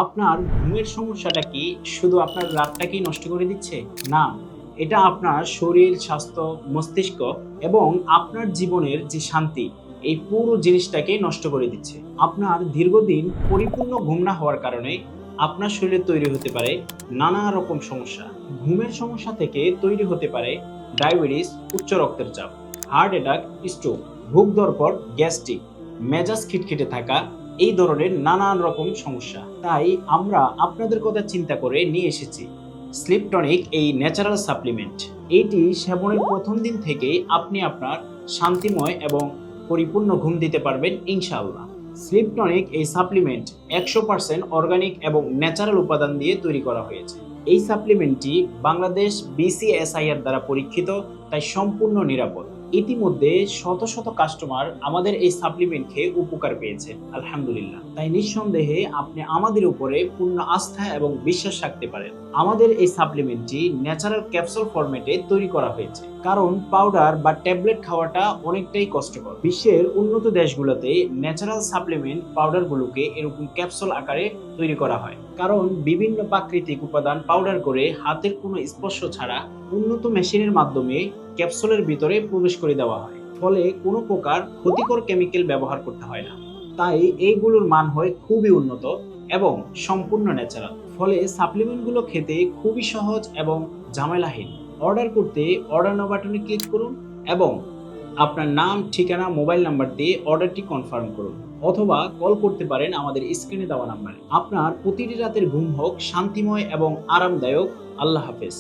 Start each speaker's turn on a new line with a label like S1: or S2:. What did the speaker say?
S1: আপনার ঘুমের সমস্যাটা কি শুধু আপনার রাতটাকেই নষ্ট করে দিচ্ছে? না, এটা আপনার শরীর, স্বাস্থ্য, মস্তিষ্ক এবং আপনার জীবনের যে শান্তি, এই পুরো জিনিসটাকে নষ্ট করে দিচ্ছে। আপনার দীর্ঘদিন পরিপূর্ণ ঘুম না হওয়ার কারণে আপনার শরীরে তৈরি হতে পারে নানা রকম সমস্যা। ঘুমের সমস্যা থেকে তৈরি হতে পারে ডায়াবেটিস, উচ্চ রক্তের চাপ, হার্ট অ্যাটাক, স্ট্রোক, ভুক ধরপড়, গ্যাস্ট্রিক, মেজাজ খিটখিটে থাকা, এই ধরনের নানান রকম সমস্যা। তাই আমরা আপনাদের কথা চিন্তা করে নিয়ে এসেছি স্লিপ টনিক, এই ন্যাচারাল সাপ্লিমেন্ট। এইটি সেবনের প্রথম দিন থেকেই আপনি আপনার শান্তিময় এবং পরিপূর্ণ ঘুম দিতে পারবেন ইনশাআল্লাহ। স্লিপ টনিক এই সাপ্লিমেন্ট 100% অর্গানিক এবং ন্যাচারাল উপাদান দিয়ে তৈরি করা হয়েছে। এই সাপ্লিমেন্টটি বাংলাদেশ BCSIR দ্বারা পরীক্ষিত, তাই সম্পূর্ণ নিরাপদ। ইতিমধ্যে শত শত কাস্টমার আমাদের এই সাপ্লিমেন্ট খেয়ে উপকার পেয়েছে আলহামদুলিল্লাহ। তাই নিঃসন্দেহে আপনি আমাদের উপরে পূর্ণ আস্থা এবং বিশ্বাস রাখতে পারেন। আমাদের এই সাপ্লিমেন্টটি ন্যাচারাল ক্যাপসুল ফরম্যাটে তৈরি করা হয়েছে, কারণ পাউডার বা ট্যাবলেট খাওয়াটা অনেকটাই কষ্টকর। বিশ্বের উন্নত দেশগুলোতে ন্যাচারাল সাপ্লিমেন্ট পাউডারগুলোকে এরকম ক্যাপসুল আকারে তৈরি করা হয়, কারণ বিভিন্ন প্রাকৃতিক উপাদান পাউডার করে হাতের কোনো স্পর্শ ছাড়া উন্নত মেশিনের মাধ্যমে ক্যাপসুলের ভিতরে প্রবেশ করে দেওয়া হয়, ফলে কোনো প্রকার ক্ষতিকর কেমিক্যাল ব্যবহার করতে হয় না। তাই এইগুলোর মান হয় খুবই উন্নত এবং সম্পূর্ণ ন্যাচারাল। ফলে সাপ্লিমেন্টগুলো খেতে খুবই সহজ এবং ঝামেলাহীন। অর্ডার করতে অর্ডার নাও বাটনে ক্লিক করুন এবং আপনার নাম, ঠিকানা, মোবাইল নাম্বার দিয়ে অর্ডারটি কনফার্ম করুন, অথবা কল করতে পারেন আমাদের স্ক্রিনে দেওয়া নাম্বারে। আপনার প্রতিটি রাতের ঘুম হোক শান্তিময় এবং আরামদায়ক। আল্লাহ হাফেজ।